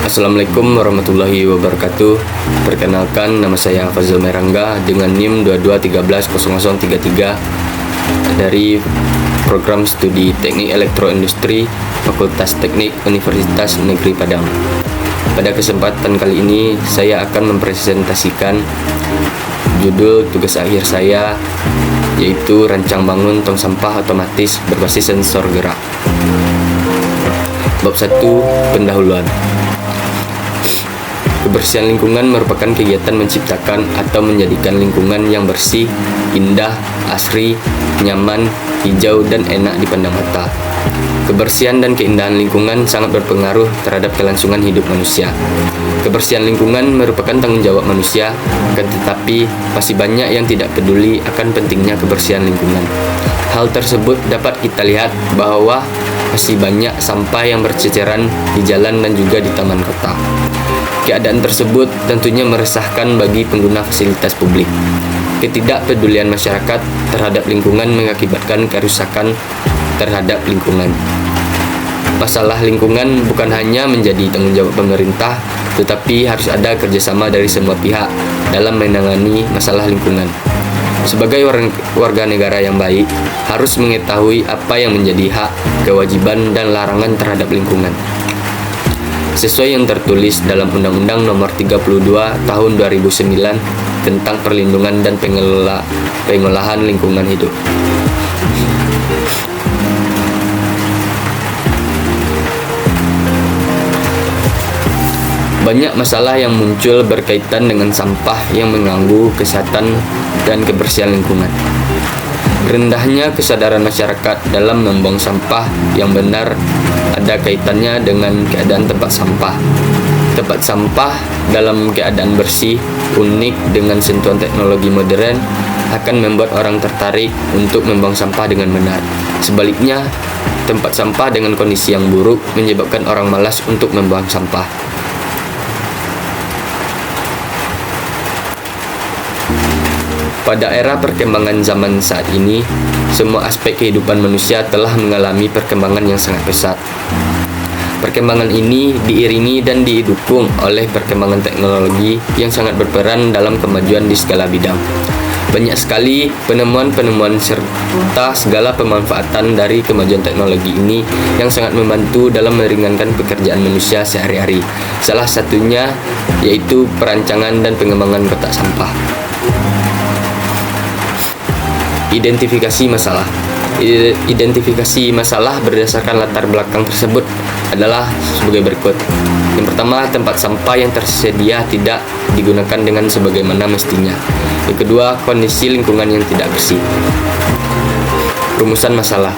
Assalamualaikum warahmatullahi wabarakatuh. Perkenalkan, nama saya Fazil Merangga dengan NIM 22130033 dari Program Studi Teknik Elektroindustri Fakultas Teknik Universitas Negeri Padang. Pada kesempatan kali ini saya akan mempresentasikan judul tugas akhir saya, yaitu rancang bangun tong sampah otomatis berbasis sensor gerak. Bab 1, pendahuluan. Kebersihan lingkungan merupakan kegiatan menciptakan atau menjadikan lingkungan yang bersih, indah, asri, nyaman, hijau, dan enak dipandang mata. Kebersihan dan keindahan lingkungan sangat berpengaruh terhadap kelangsungan hidup manusia. Kebersihan lingkungan merupakan tanggung jawab manusia, akan tetapi masih banyak yang tidak peduli akan pentingnya kebersihan lingkungan. Hal tersebut dapat kita lihat bahwa masih banyak sampah yang berceceran di jalan dan juga di taman kota. Keadaan tersebut tentunya meresahkan bagi pengguna fasilitas publik. Ketidakpedulian masyarakat terhadap lingkungan mengakibatkan kerusakan terhadap lingkungan. Masalah lingkungan bukan hanya menjadi tanggung jawab pemerintah, tetapi harus ada kerjasama dari semua pihak dalam menangani masalah lingkungan. Sebagai warga negara yang baik, harus mengetahui apa yang menjadi hak, kewajiban, dan larangan terhadap lingkungan, sesuai yang tertulis dalam Undang-Undang Nomor 32 Tahun 2009 tentang perlindungan dan pengolahan lingkungan hidup. Banyak masalah yang muncul berkaitan dengan sampah yang mengganggu kesehatan dan kebersihan lingkungan. Rendahnya kesadaran masyarakat dalam membuang sampah yang benar ada kaitannya dengan keadaan tempat sampah. Tempat sampah dalam keadaan bersih, unik dengan sentuhan teknologi modern akan membuat orang tertarik untuk membuang sampah dengan benar. Sebaliknya, tempat sampah dengan kondisi yang buruk menyebabkan orang malas untuk membuang sampah. Pada era perkembangan zaman saat ini, semua aspek kehidupan manusia telah mengalami perkembangan yang sangat pesat. Perkembangan ini diiringi dan didukung oleh perkembangan teknologi yang sangat berperan dalam kemajuan di segala bidang. Banyak sekali penemuan-penemuan serta segala pemanfaatan dari kemajuan teknologi ini yang sangat membantu dalam meringankan pekerjaan manusia sehari-hari. Salah satunya yaitu perancangan dan pengembangan kotak sampah. Identifikasi masalah. Identifikasi masalah berdasarkan latar belakang tersebut adalah sebagai berikut. Yang pertama, tempat sampah yang tersedia tidak digunakan dengan sebagaimana mestinya. Yang kedua, kondisi lingkungan yang tidak bersih. Rumusan masalah.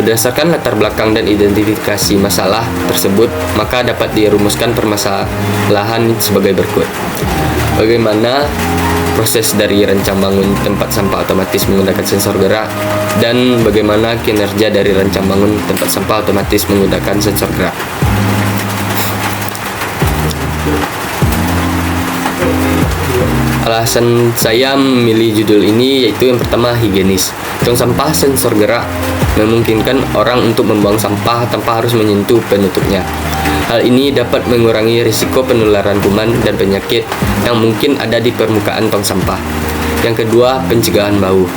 Berdasarkan latar belakang dan identifikasi masalah tersebut, maka dapat dirumuskan permasalahan sebagai berikut. Bagaimana proses dari rancang bangun tempat sampah otomatis menggunakan sensor gerak, dan bagaimana kinerja dari rancang bangun tempat sampah otomatis menggunakan sensor gerak. Alasan saya memilih judul ini yaitu yang pertama, higienis. Tong sampah sensor gerak memungkinkan orang untuk membuang sampah tanpa harus menyentuh penutupnya. Hal ini dapat mengurangi risiko penularan kuman dan penyakit yang mungkin ada di permukaan tong sampah. Yang kedua, pencegahan bau.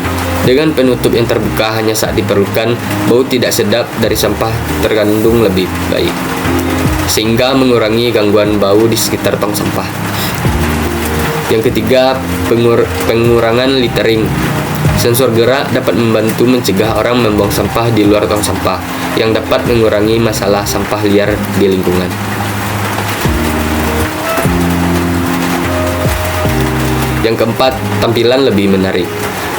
Dengan penutup yang terbuka hanya saat diperlukan, bau tidak sedap dari sampah terkandung lebih baik, sehingga mengurangi gangguan bau di sekitar tong sampah. Yang ketiga, pengurangan littering. Sensor gerak dapat membantu mencegah orang membuang sampah di luar tong sampah, yang dapat mengurangi masalah sampah liar di lingkungan. Yang keempat, tampilan lebih menarik.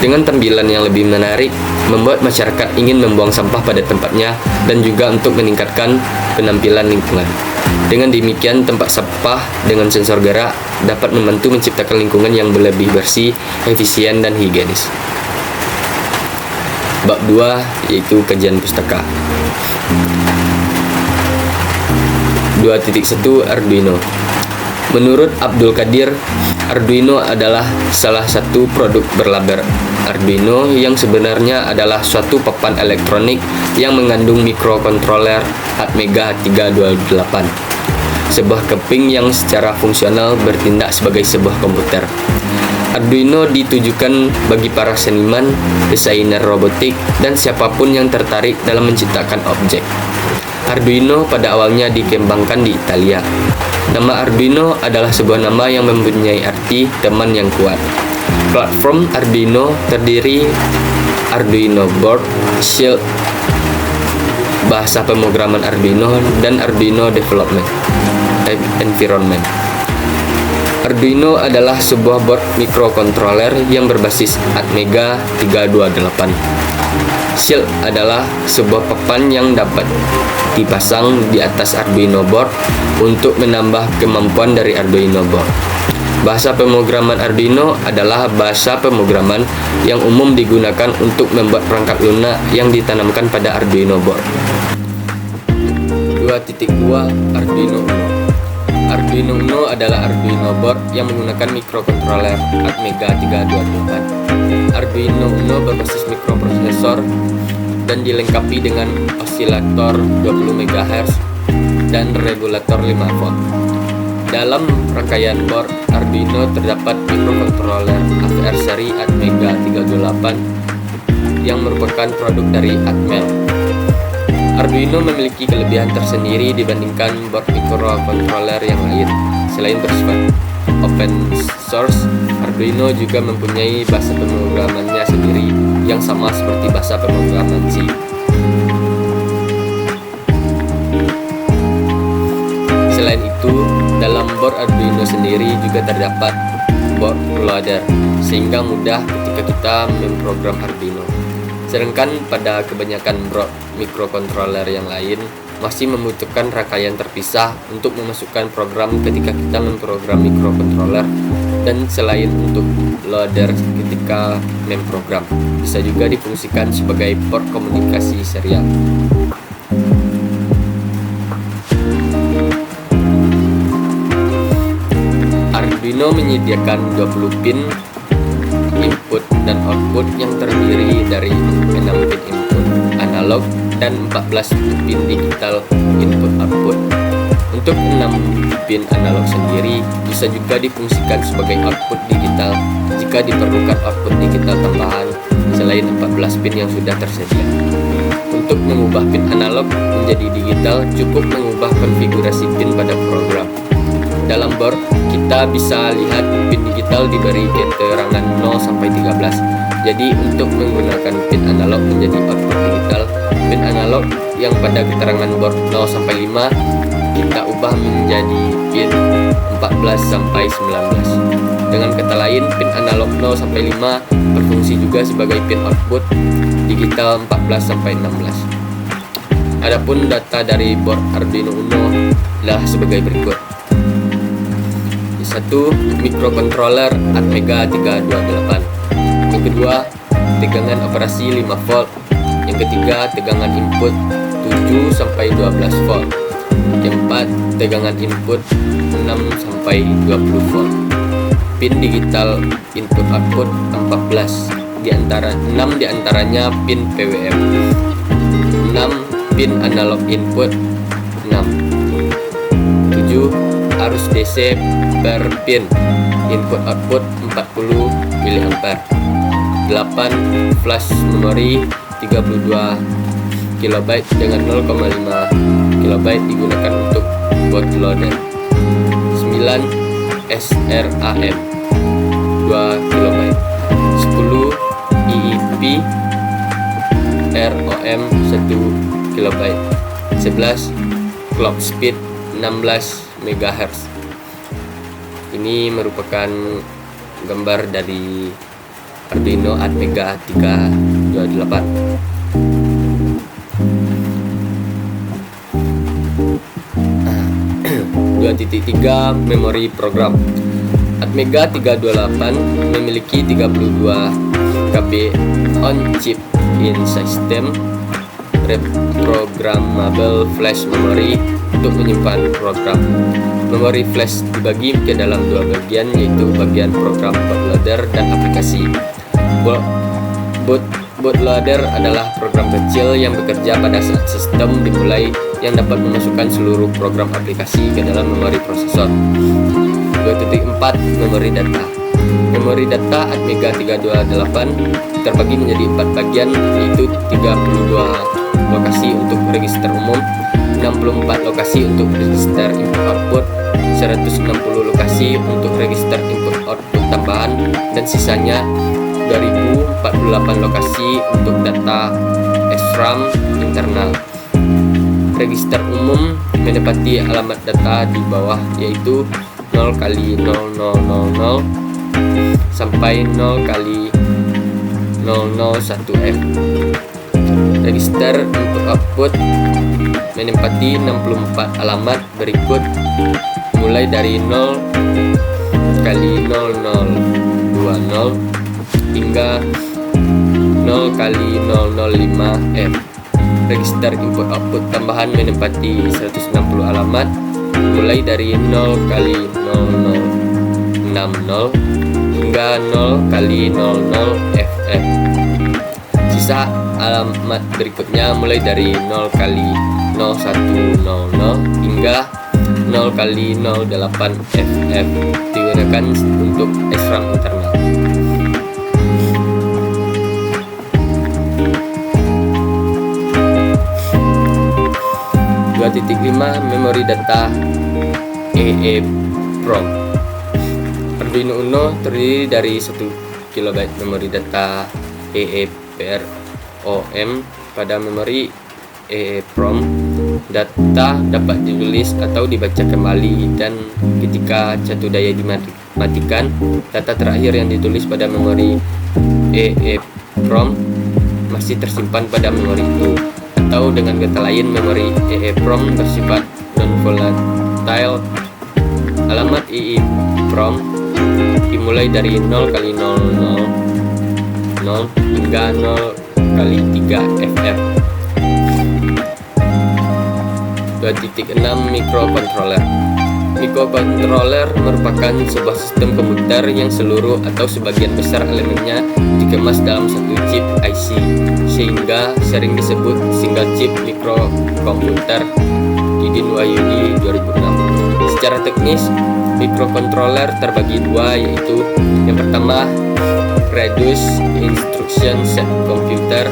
Dengan tampilan yang lebih menarik, membuat masyarakat ingin membuang sampah pada tempatnya dan juga untuk meningkatkan penampilan lingkungan. Dengan demikian, tempat sampah dengan sensor gerak dapat membantu menciptakan lingkungan yang lebih bersih, efisien, dan higienis. Bab 2, yaitu kajian pustaka. 2.1 Arduino. Menurut Abdul Qadir, Arduino adalah salah satu produk berlabel Arduino yang sebenarnya adalah suatu papan elektronik yang mengandung mikrokontroler Atmega 328. sebuah keping yang secara fungsional bertindak sebagai sebuah komputer. Arduino ditujukan bagi para seniman, desainer robotik, dan siapapun yang tertarik dalam menciptakan objek. Arduino pada awalnya dikembangkan di Italia. Nama Arduino adalah sebuah nama yang mempunyai arti teman yang kuat. Platform Arduino terdiri Arduino Board, Shield, bahasa pemrograman Arduino, dan Arduino Development Environment. Arduino adalah sebuah board microcontroller yang berbasis Atmega 328. Shield adalah sebuah papan yang dapat dipasang di atas Arduino board untuk menambah kemampuan dari Arduino board. Bahasa pemrograman Arduino adalah bahasa pemrograman yang umum digunakan untuk membuat perangkat lunak yang ditanamkan pada Arduino board. 2.2 Arduino Uno. Arduino Uno adalah Arduino board yang menggunakan microcontroller Atmega 328. Arduino Uno berbasis mikroprosesor dan dilengkapi dengan osilator 20 MHz dan regulator 5 volt. Dalam rangkaian board Arduino terdapat microcontroller AVR seri Atmega 328 yang merupakan produk dari Atmel. Arduino memiliki kelebihan tersendiri dibandingkan board microcontroller yang lain. Selain bersifat open source, Arduino juga mempunyai bahasa pemrogramannya sendiri yang sama seperti bahasa pemrograman C. Selain itu, dalam board Arduino sendiri juga terdapat board loader, sehingga mudah ketika kita memprogram Arduino. Sedangkan pada kebanyakan board microcontroller yang lain masih membutuhkan rangkaian terpisah untuk memasukkan program ketika kita memprogram microcontroller, dan selain untuk loader ketika memprogram, bisa juga difungsikan sebagai port komunikasi serial. Arduino menyediakan 20 pin input dan output yang terdiri dari 6 pin input analog dan 14 pin digital input output. Untuk 6 pin analog sendiri bisa juga difungsikan sebagai output digital jika diperlukan output digital tambahan selain 14 pin yang sudah tersedia. Untuk mengubah pin analog menjadi digital, cukup mengubah konfigurasi pin pada program. Dalam board, kita bisa lihat pin digital diberi keterangan 0 sampai 13. Jadi untuk menggunakan pin analog menjadi output digital, pin analog yang pada keterangan board 0 sampai 5 kita ubah menjadi pin 14 sampai 19. Dengan kata lain, pin analog 0 sampai 5 berfungsi juga sebagai pin output digital 14 sampai 16. Adapun data dari board Arduino Uno adalah sebagai berikut. 1. Microcontroller Atmega 328. Yang kedua, tegangan operasi 5 volt. Yang ketiga, tegangan input 7 sampai 12 volt. Yang keempat, tegangan input 6 sampai 20 volt. Pin digital input output 14. Di antara 6 diantaranya pin PWM. 6 pin analog input 6. 7 arus DC per pin input output 40 mA. 8 flash memori 32 KB dengan 0,5 KB digunakan untuk bootloader. 9 SRAM 2 KB. 10 EEP ROM 1 KB. 11 clock speed 16 MHz. Ini merupakan gambar dari Arduino Atmega 328. 2.3 memori program. Atmega 328 memiliki 32 KB on-chip in system reprogrammable flash memory untuk menyimpan program. Memori flash dibagi ke dalam dua bagian, yaitu bagian program bootloader dan aplikasi. Bootloader adalah program kecil yang bekerja pada saat sistem dimulai yang dapat memasukkan seluruh program aplikasi ke dalam memori prosesor. 2.4 Memori data. Memori data Atmega 328 terbagi menjadi 4 bagian, yaitu 32 lokasi untuk register umum, 64 lokasi untuk register input output, 160 lokasi untuk register input output tambahan, dan sisanya 2048 lokasi untuk data SRAM internal. Register umum menepati alamat data di bawah, yaitu 0 kali 0000 sampai 0 kali 001F. Register input output menempati 64 alamat berikut, mulai dari 0 kali 0020 hingga 0 kali 005F. Register input output tambahan menempati 160 alamat, mulai dari 0 kali 0060 hingga 0 kali 00FF. Sisa alamat berikutnya mulai dari 0 kali 0100 hingga 0 kali 08FF digunakan untuk SRAM internal. 2.5 Memori data EEPROM. Arduino Uno terdiri dari 1 KB memori data EEPROM. Pada memori EEPROM, data dapat ditulis atau dibaca kembali, dan ketika catu daya dimatikan, data terakhir yang ditulis pada memori EEPROM masih tersimpan pada memori itu. Atau dengan kata lain, memori EEPROM bersifat non-volatile. Alamat EEPROM dimulai dari 0 kali 000 hingga 0 kali 3FF. 2.6 Microcontroller. Microcontroller merupakan sebuah sistem komputer yang seluruh atau sebagian besar elemennya dikemas dalam satu chip IC, sehingga sering disebut single chip microkomputer. Didin Wahyudi 2006. Secara teknis, microcontroller terbagi dua, yaitu yang pertama Reduced Instruction Set Computer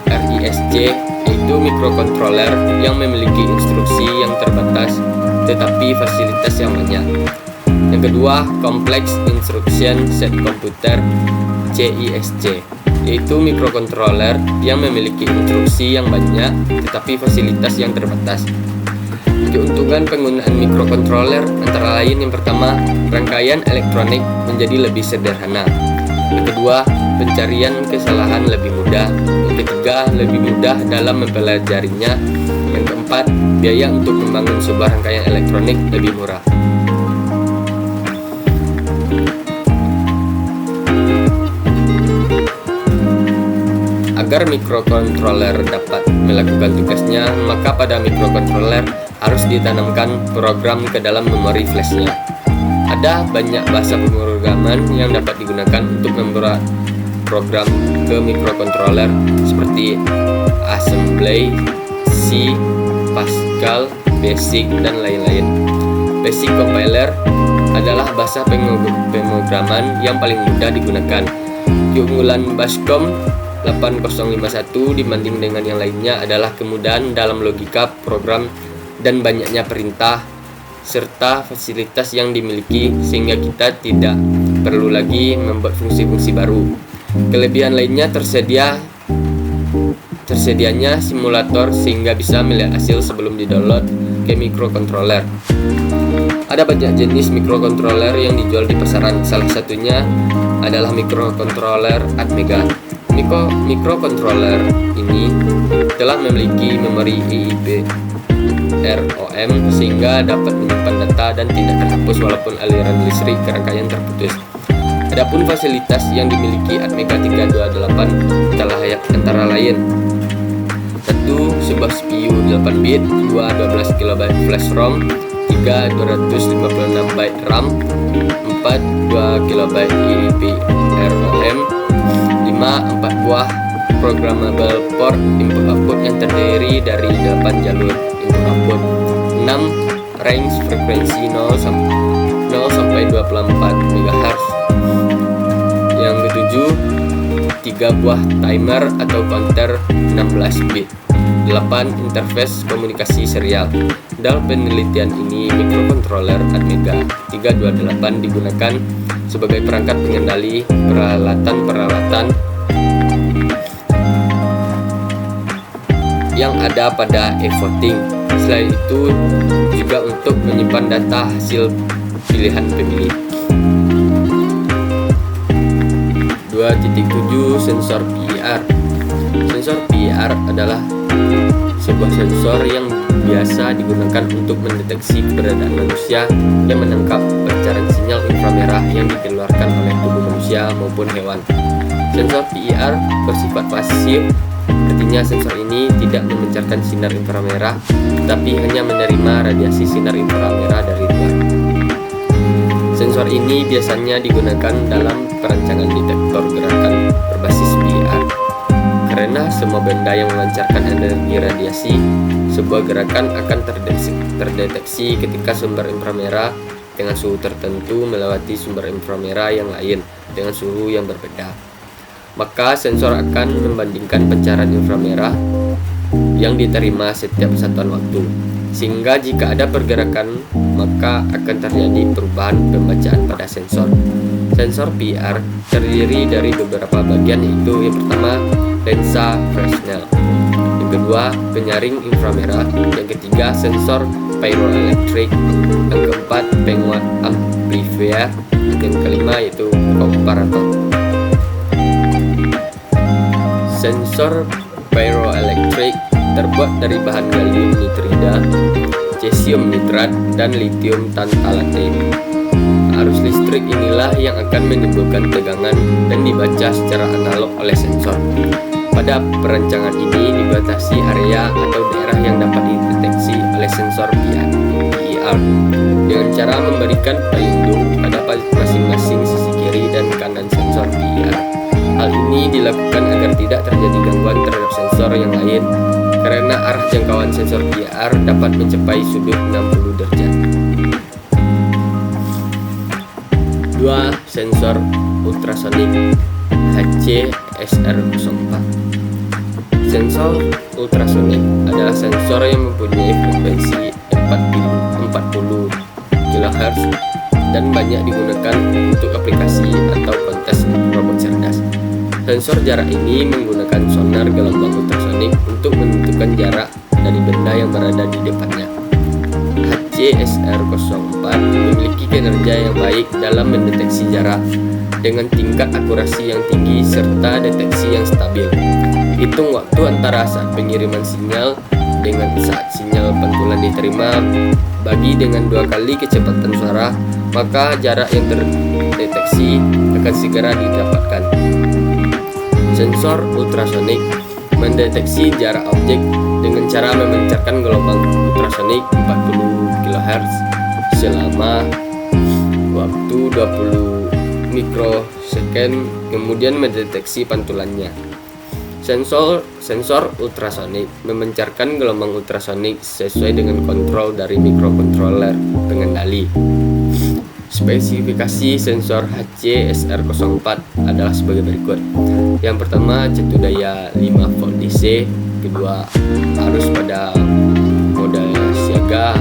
(RISC), yaitu microcontroller yang memiliki instruksi yang terbatas tetapi fasilitas yang banyak. Yang kedua, Complex Instruction Set Computer (CISC), yaitu microcontroller yang memiliki instruksi yang banyak tetapi fasilitas yang terbatas. Keuntungan penggunaan microcontroller antara lain: yang pertama, rangkaian elektronik menjadi lebih sederhana. Yang kedua, pencarian kesalahan lebih mudah. Yang ketiga, lebih mudah dalam mempelajarinya. Yang keempat, biaya untuk membangun sebuah rangkaian elektronik lebih murah. Agar microcontroller dapat melakukan tugasnya, maka pada microcontroller harus ditanamkan program ke dalam memori flashnya. Ada banyak bahasa pemrograman yang dapat digunakan untuk membuat program ke microcontroller, seperti Assembly, C, Pascal, Basic, dan lain-lain. Basic Compiler adalah bahasa pemrograman yang paling mudah digunakan. Keunggulan Bascom 8051 dibanding dengan yang lainnya adalah kemudahan dalam logika program dan banyaknya perintah serta fasilitas yang dimiliki, sehingga kita tidak perlu lagi membuat fungsi-fungsi baru. Kelebihan lainnya tersedianya simulator, sehingga bisa melihat hasil sebelum di-download ke microcontroller. Ada banyak jenis microcontroller yang dijual di pasaran. Salah satunya adalah microcontroller Atmega. Microcontroller ini telah memiliki memori EEPROM, sehingga dapat menyimpan data dan tidak terhapus walaupun aliran listrik ke rangkaian terputus. Adapun fasilitas yang dimiliki Atmega 328 antara lain: 1. Sebuah CPU 8 bit, 2. 12 KB flash ROM, 3. 256 byte RAM, 4. 2 KB EEPROM, 5. 4 buah programmable port input output yang terdiri dari 8 jalur input range frekuensi 0 sampai 24 MHz. Yang ketujuh, 3 buah timer atau counter 16 bit. 8. Interface komunikasi serial. Dalam penelitian ini, microcontroller Atmega 328 digunakan sebagai perangkat pengendali peralatan-peralatan yang ada pada e-voting. Selain itu juga untuk menyimpan data hasil pilihan pemilih. 2.7 Sensor PIR. Sensor PIR adalah sebuah sensor yang biasa digunakan untuk mendeteksi keberadaan manusia yang menangkap pancaran sinyal inframerah yang dikeluarkan oleh tubuh manusia maupun hewan. Sensor PIR bersifat pasif, artinya sensor ini tidak memancarkan sinar inframerah, tetapi hanya menerima radiasi sinar inframerah dari luar. Sensor ini biasanya digunakan dalam perancangan detektor gerakan berbasis PIR. Karena semua benda yang memancarkan energi radiasi, sebuah gerakan akan terdeteksi ketika sumber inframerah dengan suhu tertentu melewati sumber inframerah yang lain dengan suhu yang berbeda. Maka sensor akan membandingkan pancaran inframerah yang diterima setiap satuan waktu, sehingga jika ada pergerakan maka akan terjadi perubahan pembacaan pada sensor. Sensor PIR terdiri dari beberapa bagian, yaitu yang pertama lensa Fresnel, yang kedua penyaring inframerah, yang ketiga sensor pyroelectric, yang keempat penguat amplifier, yang kelima yaitu komparator. Sensor pyroelectric terbuat dari bahan gallium nitrida, cesium nitrat, dan lithium tantalate. Arus listrik inilah yang akan menimbulkan tegangan dan dibaca secara analog oleh sensor. Pada perancangan ini dibatasi area atau daerah yang dapat dideteksi oleh sensor PIR dengan cara memberikan pelindung pada masing-masing sisi kiri dan kanan sensor PIR. Hal ini dilakukan agar tidak terjadi gangguan terhadap sensor yang lain, karena arah jangkauan sensor PIR dapat mencapai sudut 60 derajat. 2. Sensor ultrasonik HC-SR04. Sensor ultrasonik adalah sensor yang mempunyai frekuensi 40 kHz dan banyak digunakan untuk aplikasi atau kontes robot cerdas. Sensor jarak ini menggunakan sonar gelombang ultrasonik untuk menentukan jarak dari benda yang berada di depannya. HC-SR04 memiliki kinerja yang baik dalam mendeteksi jarak dengan tingkat akurasi yang tinggi serta deteksi yang stabil. Hitung waktu antara saat pengiriman sinyal dengan saat sinyal pantulan diterima. Bagi dengan 2 kali kecepatan suara, maka jarak yang terdeteksi akan segera didapatkan. Sensor ultrasonik mendeteksi jarak objek dengan cara memancarkan gelombang ultrasonik 40 kHz selama waktu 20 mikrosecond, kemudian mendeteksi pantulannya. Sensor ultrasonik memancarkan gelombang ultrasonik sesuai dengan kontrol dari microcontroller pengendali. Spesifikasi sensor HC-SR04 adalah sebagai berikut. Yang pertama, cetu daya 5 volt DC, kedua arus pada mode siaga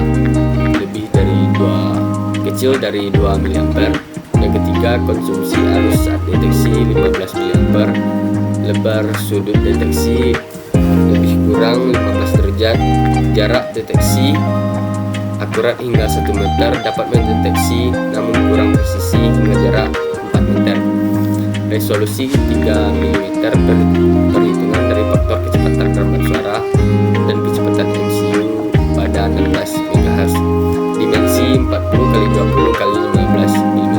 kecil dari 2 mA, yang ketiga konsumsi arus saat deteksi 15 mA, lebar sudut deteksi lebih kurang 15 derajat, jarak deteksi akurat hingga 1 meter, dapat mendeteksi namun kurang presisi hingga jarak 4 meter, resolusi 3 mm, perhitungan dari faktor kecepatan gelombang suara dan kecepatan MCU pada 16 MHz, dimensi 40x20x15 mm.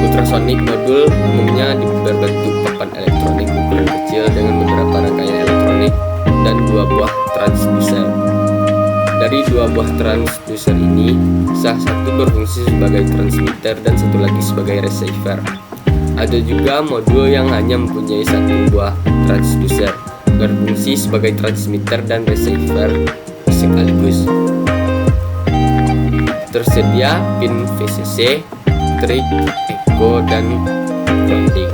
Ultrasonic modul umumnya berbentuk papan elektronik ukuran kecil dengan beberapa rangkaian elektronik dan 2 buah transducer. Dari 2 buah transducer ini, salah satu berfungsi sebagai transmitter dan satu lagi sebagai receiver. Ada juga modul yang hanya mempunyai 1 buah transducer, berfungsi sebagai transmitter dan receiver sekaligus. Tersedia pin VCC, trig, echo, dan grounding.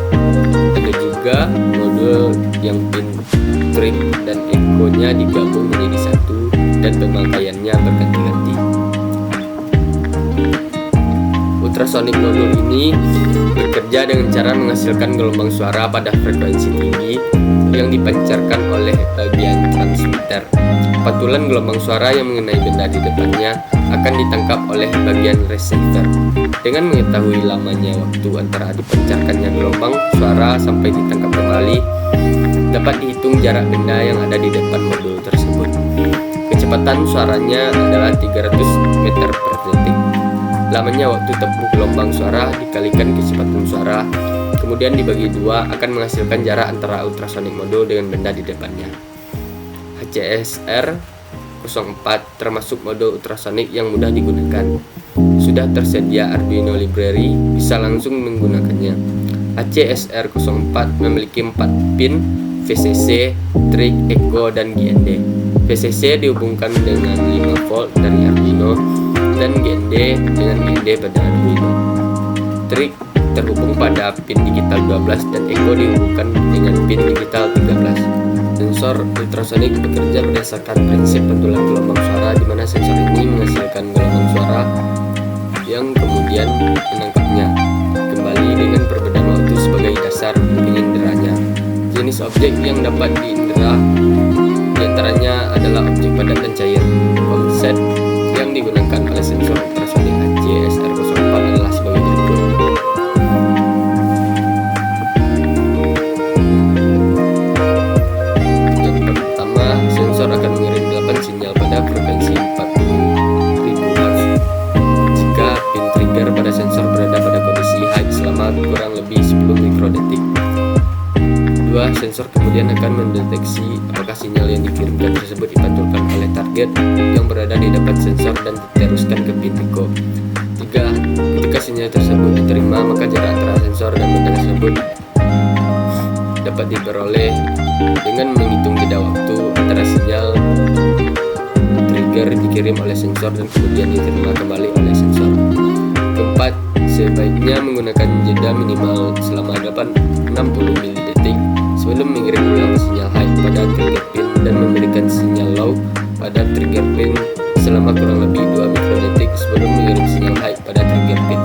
Ada juga modul yang pin trig dan echo-nya digabung menjadi satu dan pemakaiannya berganti-ganti. Ultrasonic modul ini bekerja dengan cara menghasilkan gelombang suara pada frekuensi tinggi yang dipancarkan oleh bagian transmitter. Pantulan gelombang suara yang mengenai benda di depannya akan ditangkap oleh bagian receiver. Dengan mengetahui lamanya waktu antara dipancarkannya gelombang suara sampai ditangkap kembali, dapat dihitung jarak benda yang ada di depan modul tersebut. Kecepatan suaranya adalah 300 meter per detik. Lamanya waktu tempuh gelombang suara dikalikan kecepatan suara, kemudian dibagi dua akan menghasilkan jarak antara ultrasonic modul dengan benda di depannya. HCSR 04 termasuk modul ultrasonic yang mudah digunakan. Sudah tersedia Arduino Library, bisa langsung menggunakannya. HCSR 04 memiliki 4 pin VCC, trig, echo, dan GND. VCC dihubungkan dengan 5 volt dari Arduino dan GND dengan GND pada Arduino. Trig terhubung pada pin digital 12 dan echo dihubungkan dengan pin digital 13. Sensor ultrasonik bekerja berdasarkan prinsip pantulan gelombang suara, di mana sensor ini menghasilkan gelombang suara yang kemudian menangkapnya kembali dengan perbedaan waktu sebagai dasar penginderanya. Jenis objek yang dapat diindera diantaranya adalah objek padat dan cair. Offset yang digunakan oleh sensor ultrasonik HCSR 04 adalah sebagai berikut. Sensor akan mengirim 8 sinyal pada frekuensi 40.000 Hz. Jika pin trigger pada sensor berada pada kondisi high selama kurang lebih 10 mikrodetik. Sensor kemudian akan mendeteksi apakah sinyal yang dikirimkan tersebut dipantulkan oleh target yang berada di depan sensor dan diteruskan ke pin echo. 3. Ketika sinyal tersebut diterima, maka jarak antara sensor dan benda tersebut dapat diperoleh dengan menghitung jeda waktu antara sinyal trigger dikirim oleh sensor dan kemudian diterima kembali oleh sensor. 4. Sebaiknya menggunakan jeda minimal selama 60 mili-detik sebelum mengirim ulang sinyal high pada trigger pin dan memberikan sinyal low pada trigger pin selama kurang lebih 2 mikrodetik sebelum mengirim sinyal high pada trigger pin.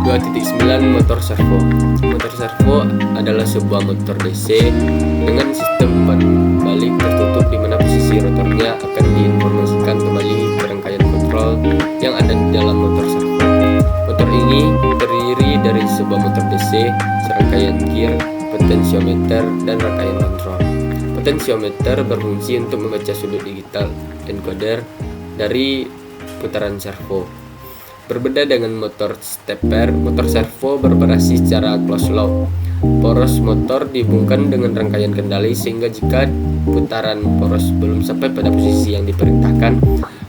2.9 Motor servo. Motor servo adalah sebuah motor DC dengan sistem umpan balik tertutup di mana posisi rotornya akan diinformasikan kembali ke rangkaian kontrol yang ada di dalam motor servo. Motor ini terdiri dari sebuah motor DC, serangkaian gear, potensiometer, dan rangkaian kontrol. Potensiometer berfungsi untuk membaca sudut digital encoder dari putaran servo. Berbeda dengan motor stepper, motor servo beroperasi secara closed loop. Poros motor dihubungkan dengan rangkaian kendali sehingga jika putaran poros belum sampai pada posisi yang diperintahkan,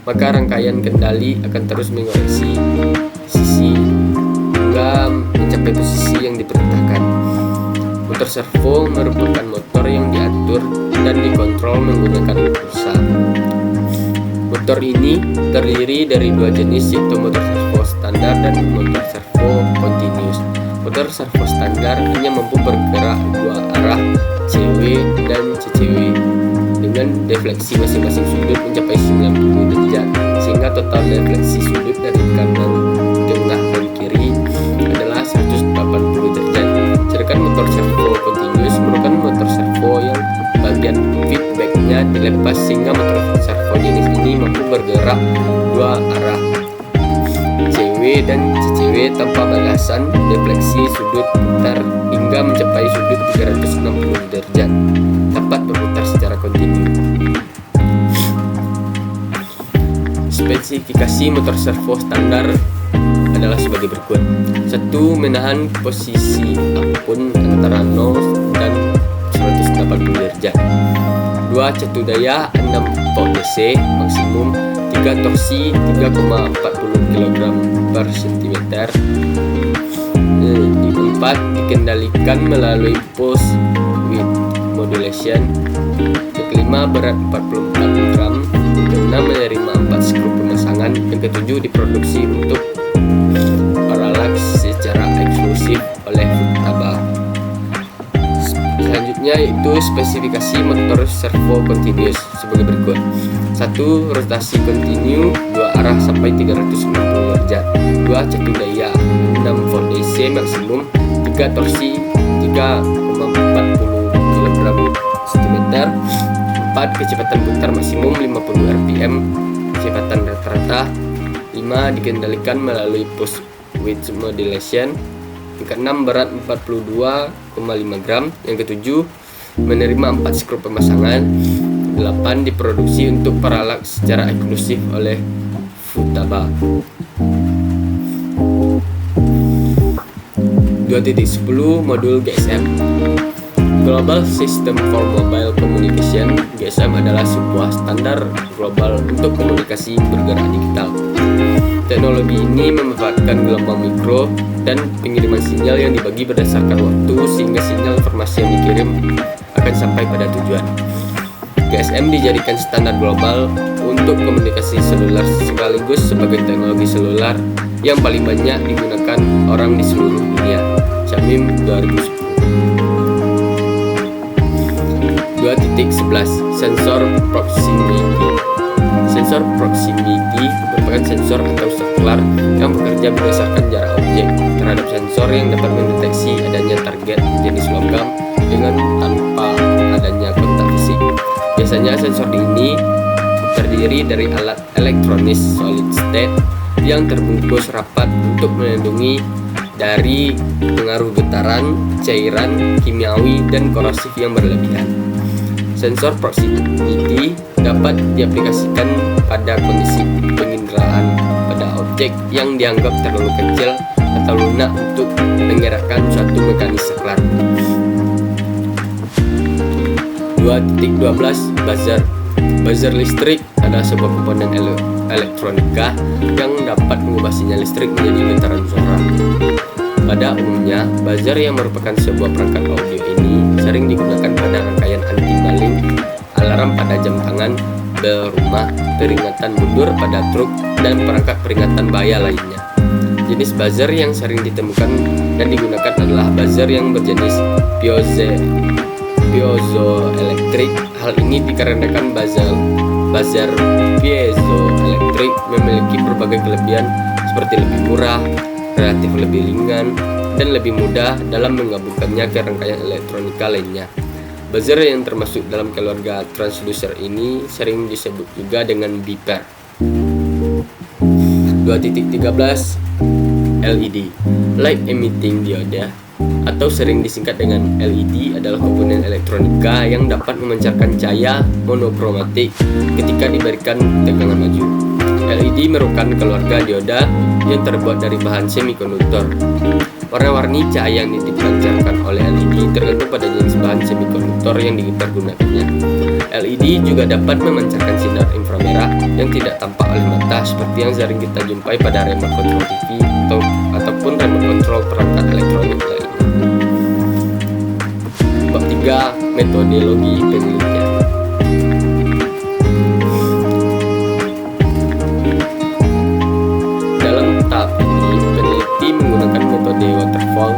maka rangkaian kendali akan terus mengoreksi sisi hingga mencapai posisi yang diperintahkan. Motor servo merupakan motor yang diatur dan dikontrol menggunakan pulsa. Motor ini terdiri dari dua jenis, yaitu motor servo standar dan motor servo continuous. Motor servo standar hanya mampu bergerak dua arah CW dan CCW dengan defleksi masing-masing sudut mencapai 90 derajat, sehingga total defleksi sudut dari kanan, tengah, dan kiri adalah 180 derajat. Sedangkan motor servo continuous merupakan motor servo yang bagian feedbacknya dilepas sehingga motor servo jenis ini mampu bergerak dua arah CW dan CCW tanpa balasan defleksi sudut putar hingga mencapai sudut 360 derajat, dapat berputar secara kontinu. Spesifikasi motor servo standar adalah sebagai berikut. 1. Menahan posisi apapun antara 0 dan 180 derajat. 2. Catu daya 6 volt DC maksimum. 3. Torsi 3,40 kg per cm. 4. dikendalikan melalui pulse width modulation. Yang kelima, berat 44 gram. Yang keenam, menerima 4 skru pemasangan. Yang ketujuh, diproduksi untuk paralax secara eksklusif oleh Futaba. Selanjutnya yaitu spesifikasi motor servo continuous sebagai berikut. 1. Rotasi kontinu 2 arah sampai 360 derajat. 2. Catu daya 6 volt DC maksimum. 3. Torsi 3,40 kg/cm. 4. Kecepatan putar maksimum 50 rpm. Kecepatan rata-rata. 5. Dikendalikan melalui pulse width modulation. Yang keenam, berat 42,5 gram. Yang ketujuh, menerima 4 skru pemasangan. 8. Diproduksi untuk paralax secara eksklusif oleh Futaba. 2.10 Modul GSM. Global System for Mobile Communication. GSM adalah sebuah standar global untuk komunikasi bergerak digital. Teknologi ini memanfaatkan gelombang mikro dan pengiriman sinyal yang dibagi berdasarkan waktu, sehingga sinyal informasi yang dikirim akan sampai pada tujuan. GSM dijadikan standar global untuk komunikasi seluler sekaligus sebagai teknologi seluler yang paling banyak digunakan orang di seluruh dunia. Syamim 2010. 2.11 Sensor Proximity. Sensor proximity merupakan sensor atau saklar yang bekerja berdasarkan jarak objek terhadap sensor yang dapat mendeteksi adanya target jenis logam dengan tanpa adanya kontak fisik. Biasanya sensor ini terdiri dari alat elektronis solid state yang terbungkus rapat untuk melindungi dari pengaruh getaran, cairan, kimiawi, dan korosif yang berlebihan. Sensor proximity dapat diaplikasikan pada kondisi penginderaan pada objek yang dianggap terlalu kecil atau lunak untuk menggerakkan suatu mekanis saklar. 2.12 Buzzer. Buzzer listrik adalah sebuah komponen elektronika yang dapat mengubah sinyal listrik menjadi getaran suara. Pada umumnya, buzzer yang merupakan sebuah perangkat audio ini sering digunakan pada rangkaian anti-maling, alarm pada jam tangan, bel rumah, peringatan mundur pada truk, dan perangkat peringatan bahaya lainnya. Jenis buzzer yang sering ditemukan dan digunakan adalah buzzer yang berjenis piezoelektrik. Hal ini dikarenakan buzzer piezoelektrik memiliki berbagai kelebihan seperti lebih murah, relatif lebih ringan, dan lebih mudah dalam menggabungkannya ke rangkaian elektronika lainnya. Buzzer yang termasuk dalam keluarga transducer ini sering disebut juga dengan beeper. 2.13 LED. Light Emitting Diode atau sering disingkat dengan LED adalah komponen elektronika yang dapat memancarkan cahaya monokromatik ketika diberikan tegangan maju. LED merupakan keluarga dioda yang terbuat dari bahan semikonduktor. Warna-warni cahaya yang dipancarkan oleh LED tergantung pada jenis bahan semikonduktor yang dipergunakannya. LED juga dapat memancarkan sinar inframerah yang tidak tampak oleh mata, seperti yang sering kita jumpai pada remote control TV ataupun remote control perangkat elektronik lainnya. Bab 3. Metodologi penelitian. Dalam tahap ini, peneliti menggunakan metode waterfall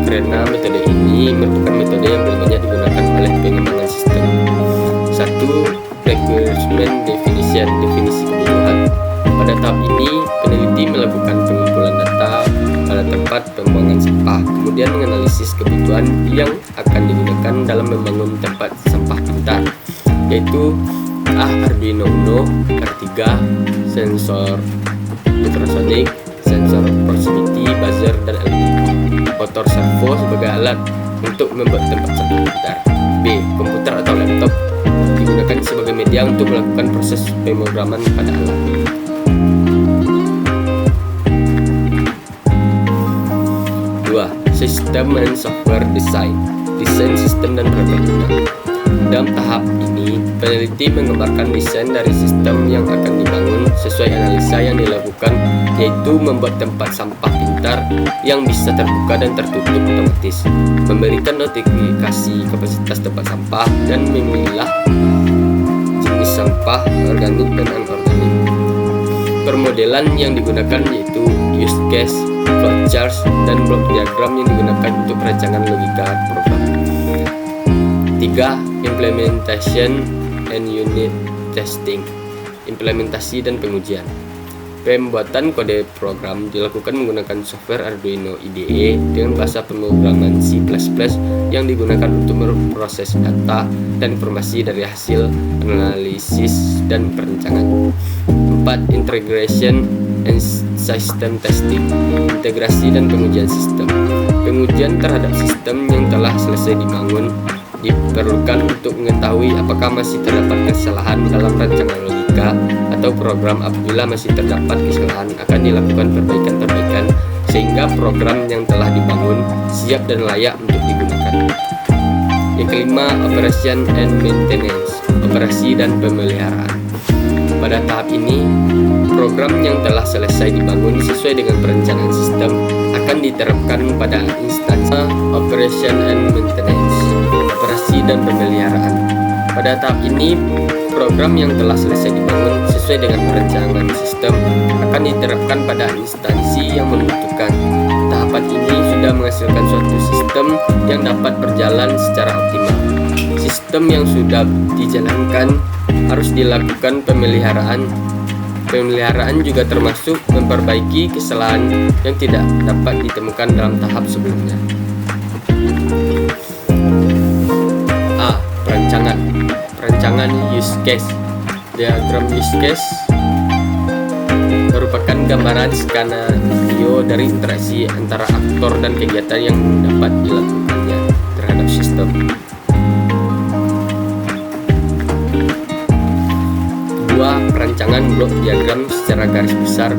karena metode ini merupakan metode yang paling banyak digunakan oleh pengembangan sistem. 1. Requirement definition, definisi kebutuhan. Pada tahap ini, peneliti melakukan pengumpulan data pada tempat pembuangan sampah, kemudian menganalisis kebutuhan yang akan digunakan dalam membangun tempat sampah pintar, yaitu Arduino Uno, R3, sensor ultrasonic, sensor proximity, buzzer, dan LED. Motor servo sebagai alat untuk membuat tempat sampah pintar. B. Komputer atau laptop digunakan sebagai media untuk melakukan proses pemrograman pada alat. Sistem and software design, desain sistem dan perangkat lunak. Dalam tahap ini, peneliti menggambarkan desain dari sistem yang akan dibangun sesuai analisa yang dilakukan, yaitu membuat tempat sampah pintar yang bisa terbuka dan tertutup otomatis, memberikan notifikasi kapasitas tempat sampah, dan memilah jenis sampah organik dan anorganik. Permodelan yang digunakan yaitu use case, flowchart, dan block diagram yang digunakan untuk perancangan logika program. 3. Implementation and unit testing. Implementasi dan pengujian. Pembuatan kode program dilakukan menggunakan software Arduino IDE dengan bahasa pemrograman C++ yang digunakan untuk memproses data dan informasi dari hasil analisis dan perancangan. 4. Integration and system testing. Integrasi dan pengujian sistem. Pengujian terhadap sistem yang telah selesai dibangun diperlukan untuk mengetahui apakah masih terdapat kesalahan dalam rancangan logika atau program. Apabila masih terdapat kesalahan, akan dilakukan perbaikan-perbaikan sehingga program yang telah dibangun siap dan layak untuk digunakan. Yang kelima, operation and maintenance, operasi dan pemeliharaan. Pada tahap ini, program yang telah selesai dibangun sesuai dengan perencanaan sistem akan diterapkan pada instansi operation and maintenance, operasi dan pemeliharaan. Pada tahap ini, program yang telah selesai dibangun sesuai dengan perencanaan sistem akan diterapkan pada instansi yang membutuhkan. Tahapan ini sudah menghasilkan suatu sistem yang dapat berjalan secara optimal. Sistem yang sudah dijalankan harus dilakukan pemeliharaan. Pemeliharaan juga termasuk memperbaiki kesalahan yang tidak dapat ditemukan dalam tahap sebelumnya. A. Perancangan use case. Diagram use case merupakan gambaran skenario dari interaksi antara aktor dan kegiatan yang dapat dilakukannya terhadap sistem. Perancangan blok diagram secara garis besar.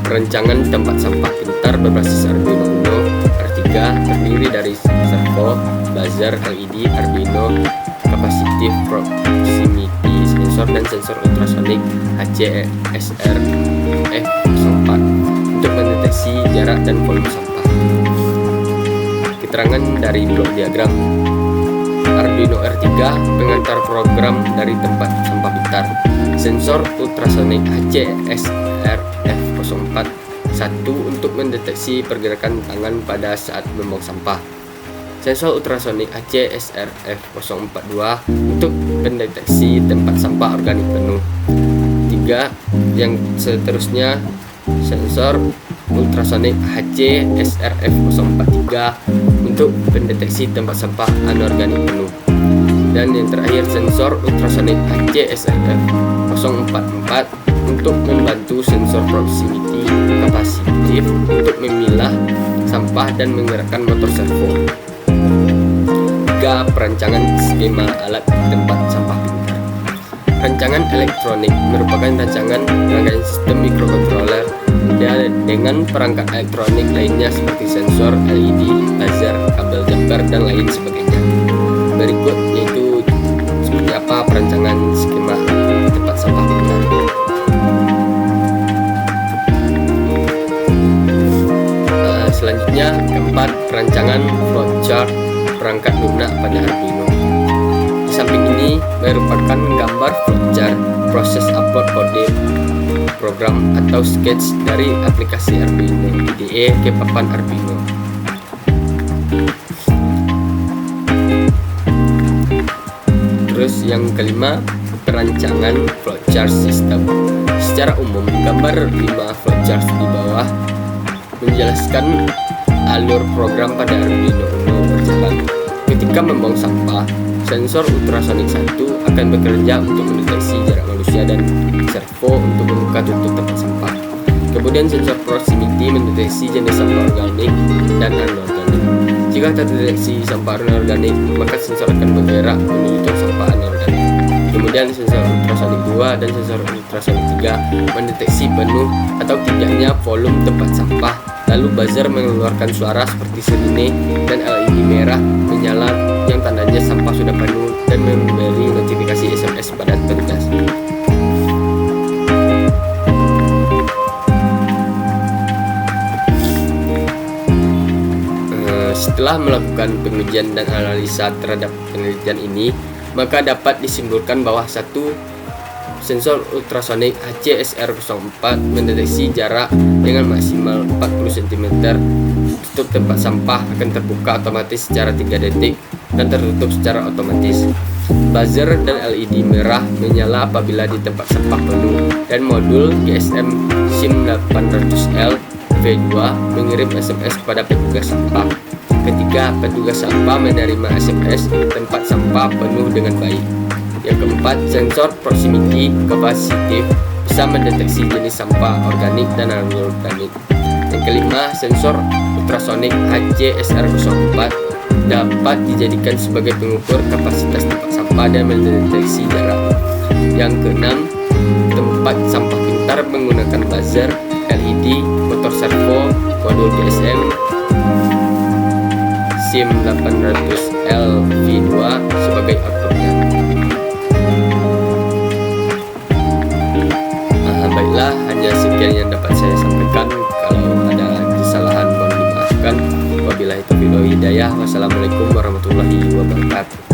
Perancangan tempat sampah pintar berbasis Arduino Uno R3 terdiri dari servo, buzzer, LED, Arduino, capacitive proximity sensor, dan sensor ultrasonik HC-SR-F04 untuk mendeteksi jarak dan volume sampah. Keterangan dari blok diagram. Arduino R3 pengantar program dari tempat sampah pintar. Sensor ultrasonik HC-SR-F04 1 untuk mendeteksi pergerakan tangan pada saat membuang sampah. Sensor ultrasonik HC-SR-F042 untuk mendeteksi tempat sampah organik penuh. 3. Yang seterusnya, sensor ultrasonik HC-SR-F043 untuk mendeteksi tempat sampah anorganik penuh. Dan yang terakhir, sensor ultrasonik HC-SR-F044 untuk membantu sensor proximity kapasitif untuk memilah sampah dan menggerakkan motor servo. 3. Perancangan skema alat tempat sampah pintar. Rancangan elektronik merupakan rancangan rangkaian sistem mikrokontroler dengan perangkat elektronik lainnya seperti sensor, LED, buzzer, kabel jumper, dan lain sebagainya. Berikut yaitu seperti apa perancangan skema tempat sampah pintar. Selanjutnya, keempat, perancangan flowchart perangkat lunak pada Arduino. Di samping ini merupakan gambar flowchart proses upload kode program atau sketch dari aplikasi Arduino IDE ke papan Arduino. Terus yang kelima, perancangan flowchart system. Secara umum, gambar 5 flowchart di bawah menjelaskan alur program pada Arduino Uno berjalan. Ketika membuang sampah, sensor ultrasonik 1 akan bekerja untuk mendeteksi jarak manusia dan servo untuk membuka tutup tempat sampah. Kemudian sensor proximity mendeteksi jenis sampah organik dan anorganik. Jika terdeteksi sampah anorganik, maka sensor akan bergerak menuju tong sampah anorganik. Kemudian sensor ultrasonik 2 dan sensor ultrasonik 3 mendeteksi penuh atau tidaknya volume tempat sampah, Lalu buzzer mengeluarkan suara seperti sirine dan LED merah menyala yang tandanya sampah sudah penuh dan memberi notifikasi SMS pada petugas. Setelah melakukan pengujian dan analisa terhadap penelitian ini, maka dapat disimpulkan bahwa satu sensor ultrasonik HCSR04 mendeteksi jarak dengan maksimal 40 cm. Tutup tempat sampah akan terbuka otomatis secara 3 detik dan tertutup secara otomatis. Buzzer dan LED merah menyala apabila di tempat sampah penuh, dan modul GSM SIM800L V2 mengirim SMS kepada petugas sampah. Ketika petugas sampah menerima SMS, tempat sampah penuh dengan baik. Yang keempat, sensor proximity capacitive bisa mendeteksi jenis sampah organik dan anorganik. Yang kelima, sensor ultrasonik HCSR04 dapat dijadikan sebagai pengukur kapasitas tempat sampah dan mendeteksi jarak. Yang keenam, tempat sampah pintar menggunakan buzzer, LED, motor servo, modul GSM SIM800L V2 sebagai outputnya. Baiklah, hanya sekian yang dapat saya sampaikan. Kalau ada kesalahan mohon dimaafkan. Wabillahi taufiq wal hidayah. Wassalamualaikum warahmatullahi wabarakatuh.